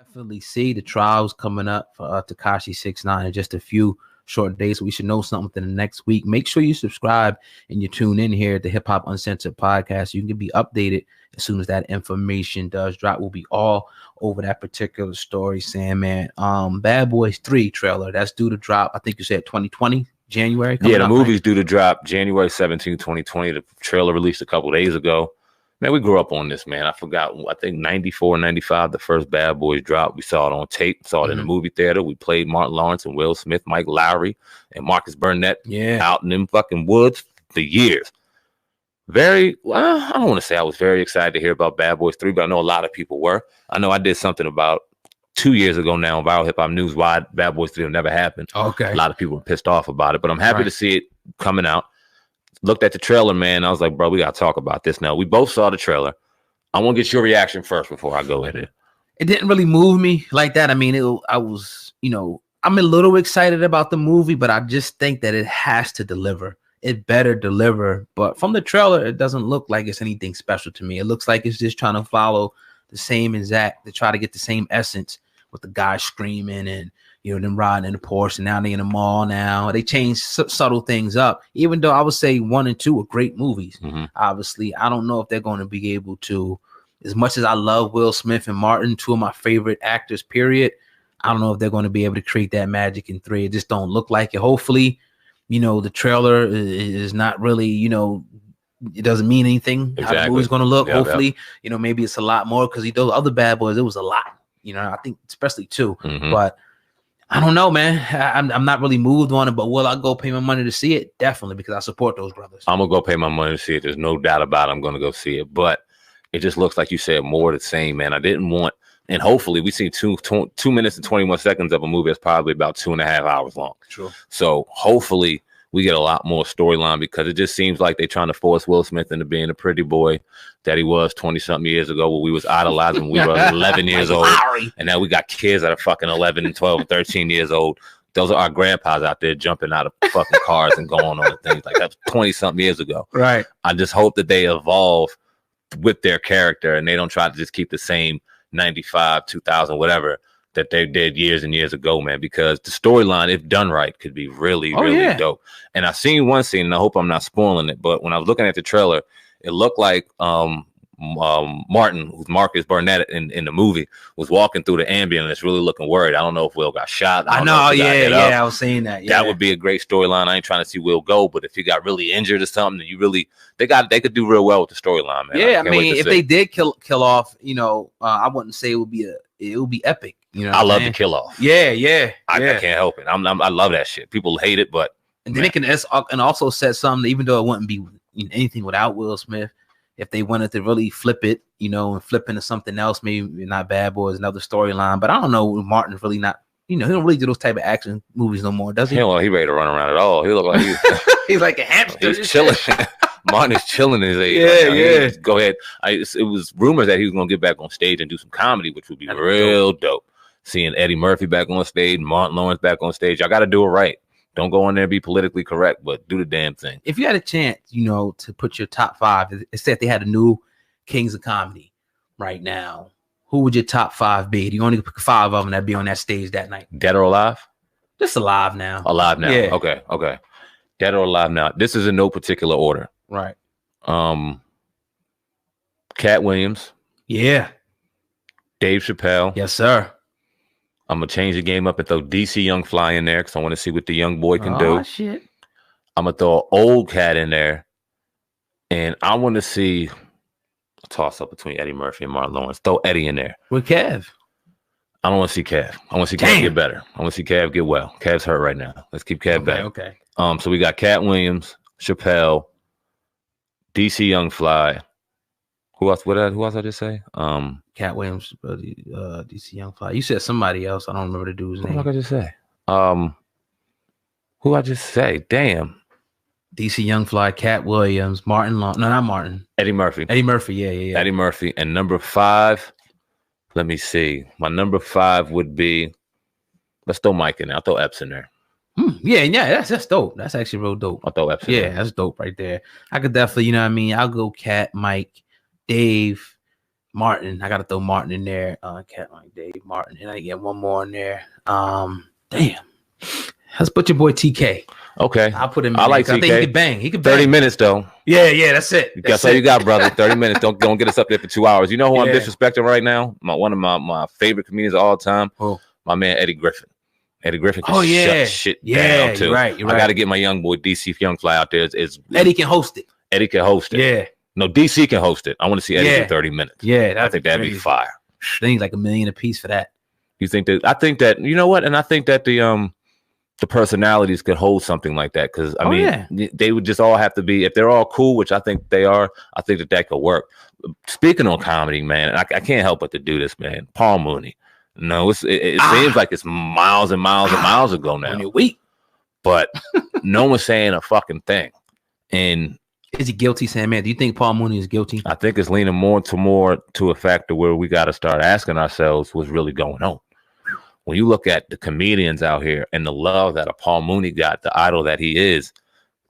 Definitely see the trials coming up for Tekashi 6ix9ine in just a few short days. So we should know something within the next week. Make sure you subscribe and you tune in here at the Hip Hop Uncensored podcast. You can be updated as soon as that information does drop. We'll be all over that particular story, SamAnt. Bad Boys 3 trailer that's due to drop. I think you said 2020 January. Yeah, the movie's due to drop January 17, 2020. The trailer released a couple days ago. Man, we grew up on this, man. I forgot. I think 94, 95, the first Bad Boys dropped. We saw it on tape, saw it in the movie theater. We played Martin Lawrence and Will Smith, Mike Lowry, and Marcus Burnett out in them fucking woods for years. I don't want to say I was very excited to hear about Bad Boys 3, but I know a lot of people were. I know I did something about 2 years ago now on Viral Hip Hop News why Bad Boys 3 will never happen. Okay. A lot of people were pissed off about it, but I'm happy to see it coming out. Looked at the trailer, man. I was like, bro, we got to talk about this now. We both saw the trailer. I want to get your reaction first before I go in it. It didn't really move me like that. I mean, I'm a little excited about the movie, but I just think that it has to deliver. It better deliver. But from the trailer, it doesn't look like it's anything special to me. It looks like it's just trying to follow the same exact, to try to get the same essence with the guy screaming and, them riding in the Porsche, and now they in the mall now. They changed subtle things up, even though I would say 1 and 2 are great movies. Obviously, I don't know if they're going to be able to, as much as I love Will Smith and Martin, 2 of my favorite actors, period, I don't know if they're going to be able to create that magic in 3. It just don't look like it. Hopefully, the trailer is not really, it doesn't mean anything how the movie's going to look. Hopefully, maybe it's a lot more, because those other Bad Boys, it was a lot. I think especially 2. But I don't know, man. I'm not really moved on it, but will I go pay my money to see it? Definitely, because I support those brothers. I'm going to go pay my money to see it. There's no doubt about it. I'm going to go see it. But it just looks like you said more of the same, man. I didn't want, and hopefully we see 2 minutes and 21 seconds of a movie that's probably about 2.5 hours long. True. So hopefully we get a lot more storyline, because it just seems like they're trying to force Will Smith into being a pretty boy that he was 20-something years ago, where we was idolizing when we were 11 years old. And now we got kids that are fucking 11 and 12 and 13 years old. Those are our grandpas out there jumping out of fucking cars and going on things like that. 20-something years ago. Right. I just hope that they evolve with their character and they don't try to just keep the same 95, 2000, whatever that they did years and years ago, man, because the storyline, if done right, could be really dope. And I've seen one scene, and I hope I'm not spoiling it, but when I was looking at the trailer, it looked like Martin, who's Marcus Burnett in the movie, was walking through the ambulance really looking worried. I don't know if Will got shot. I know, I was saying that. Yeah. That would be a great storyline. I ain't trying to see Will go, but if he got really injured or something, they could do real well with the storyline, man. Yeah, I mean, if they did kill off, I wouldn't say it would be epic. I love the kill off. Yeah. I can't help it. I love that shit. People hate it, but and then it can also set something, even though it wouldn't be anything without Will Smith. If they wanted to really flip it, and flip into something else, maybe not Bad Boys, another storyline. But I don't know. Martin's really not, he don't really do those type of action movies no more, does he? He ready to run around at all. He look like he's like a hamster. He's chilling. Martin is chilling his age. Yeah. Go ahead. It was rumors that he was going to get back on stage and do some comedy, which would be real dope. Seeing Eddie Murphy back on stage, Martin Lawrence back on stage. Y'all got to do it right. Don't go in there and be politically correct, but do the damn thing. If you had a chance, to put your top 5, it said they had a new Kings of Comedy right now, who would your top 5 be? You only pick 5 of them that be on that stage that night. Dead or alive? Just alive now. Alive now. Yeah. Okay. Dead or alive now. This is in no particular order. Right. Cat Williams. Yeah. Dave Chappelle. Yes, sir. I'm going to change the game up and throw DC Young Fly in there because I want to see what the young boy can do. Shit. I'm going to throw an old cat in there. And I want to see a toss-up between Eddie Murphy and Martin Lawrence. Throw Eddie in there. With Kev. I don't want to see Kev. I want to see Kev get better. I want to see Kev get well. Kev's hurt right now. Let's keep Kev back. Okay. So we got Cat Williams, Chappelle, DC Young Fly. Who else I just say? Cat Williams, DC Young Fly. You said somebody else. I don't remember the dude's name. What did I just say? Who I just say? Damn. DC Young Fly, Cat Williams, Martin Long. No, not Martin. Eddie Murphy. Yeah. Eddie Murphy. And number 5, let me see. My number 5 would be, let's throw Mike in there. I'll throw Epps in there. Yeah, that's dope. That's actually real dope. I'll throw Epps in there. That's dope right there. I could definitely, I'll go Cat, Mike, Dave, Martin. I gotta throw Martin in there. Cat like Dave Martin, and I get one more in there. Damn. Let's put your boy TK. Okay, I'll put him in. I like there, TK. I think he could bang. He could bang. 30 minutes though. Yeah, that's it. That's all you got, brother. 30 minutes. Don't get us up there for 2 hours. You know who I'm disrespecting right now? One of my favorite comedians of all time. Oh. My man Eddie Griffin. Eddie Griffin can shut shit down too. You're right. I got to get my young boy DC Young Fly out there. Eddie can host it. Eddie can host it. Yeah. No, DC can host it. I want to see Eddie for 30 minutes. Yeah, I think that'd be fire. I think like $1 million a piece for that. You think that? I think that, you know what? And I think that the personalities could hold something like that, because I mean, they would just all have to be, if they're all cool, which I think they are. I think that could work. Speaking on comedy, man, I can't help but to do this, man. Paul Mooney. No, it seems like it's miles and miles and miles ago now. On your week, but no one's saying a fucking thing. And is he guilty, SamAnt? Do you think Paul Mooney is guilty? I think it's leaning more to a factor where we got to start asking ourselves what's really going on. When you look at the comedians out here and the love that a Paul Mooney got, the idol that he is,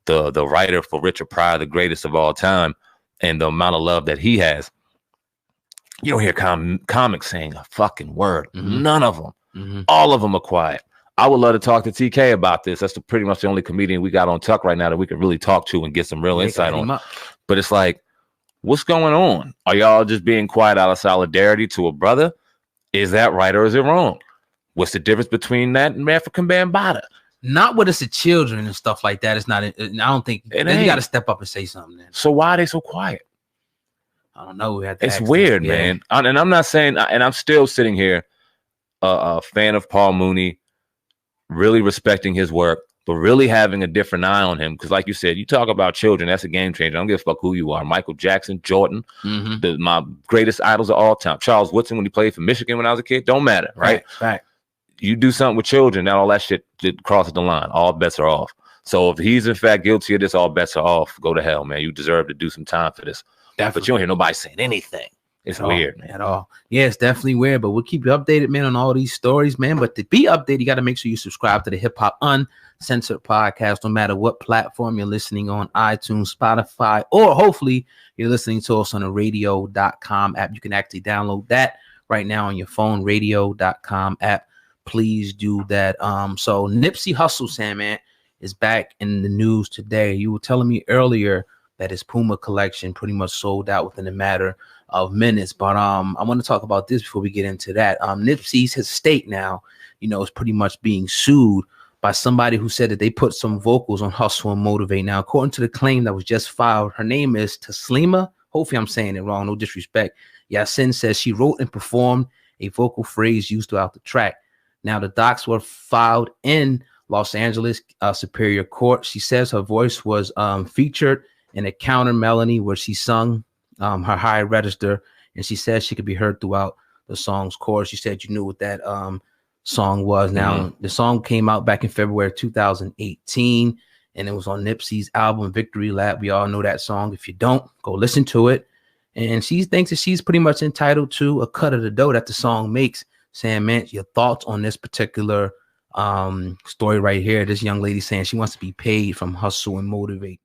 the writer for Richard Pryor, the greatest of all time, and the amount of love that he has, you don't hear comics saying a fucking word. Mm-hmm. None of them. Mm-hmm. All of them are quiet. I would love to talk to TK about this. That's pretty much the only comedian we got on Tuck right now that we could really talk to and get some real insight on. But it's like, what's going on? Are y'all just being quiet out of solidarity to a brother? Is that right or is it wrong? What's the difference between that and African Bambaataa? Not with us the children and stuff like that. It's not. I don't think. Then you got to step up and say something. Then. So why are they so quiet? I don't know. We have to it's weird, man. And I'm not saying. And I'm still sitting here, a fan of Paul Mooney, really respecting his work, but really having a different eye on him. Because, like you said, you talk about children. That's a game changer. I don't give a fuck who you are. Michael Jackson, Jordan, my greatest idols of all time. Charles Woodson when he played for Michigan when I was a kid. Don't matter, right? Right. You do something with children, now all that shit crosses the line. All bets are off. So if he's in fact guilty of this, all bets are off. Go to hell, man. You deserve to do some time for this. Definitely. But you don't hear nobody saying anything. It's weird, man. At all. Yeah, it's definitely weird, but we'll keep you updated, man, on all these stories, man. But to be updated, you got to make sure you subscribe to the Hip Hop Uncensored podcast, no matter what platform you're listening on, iTunes, Spotify, or hopefully you're listening to us on the radio.com app. You can actually download that right now on your phone, radio.com app. Please do that. So Nipsey Hussle, SamAnt, is back in the news today. You were telling me earlier that his Puma collection pretty much sold out within a matter of minutes. But I want to talk about this before we get into that. Nipsey's estate now, is pretty much being sued by somebody who said that they put some vocals on Hustle and Motivate. Now, according to the claim that was just filed, her name is Taslima. Hopefully I'm saying it wrong. No disrespect. Yasin says she wrote and performed a vocal phrase used throughout the track. Now, the docs were filed in Los Angeles Superior Court. She says her voice was featured in a counter melody where she sung her high register, and she says she could be heard throughout the song's chorus. She said you knew what that song was. Now, the song came out back in February 2018, and it was on Nipsey's album Victory Lap. We all know that song. If you don't, go listen to it. And she thinks that she's pretty much entitled to a cut of the dough that the song makes. SamAnt, your thoughts on this particular story right here? This young lady saying she wants to be paid from Hustle and Motivate.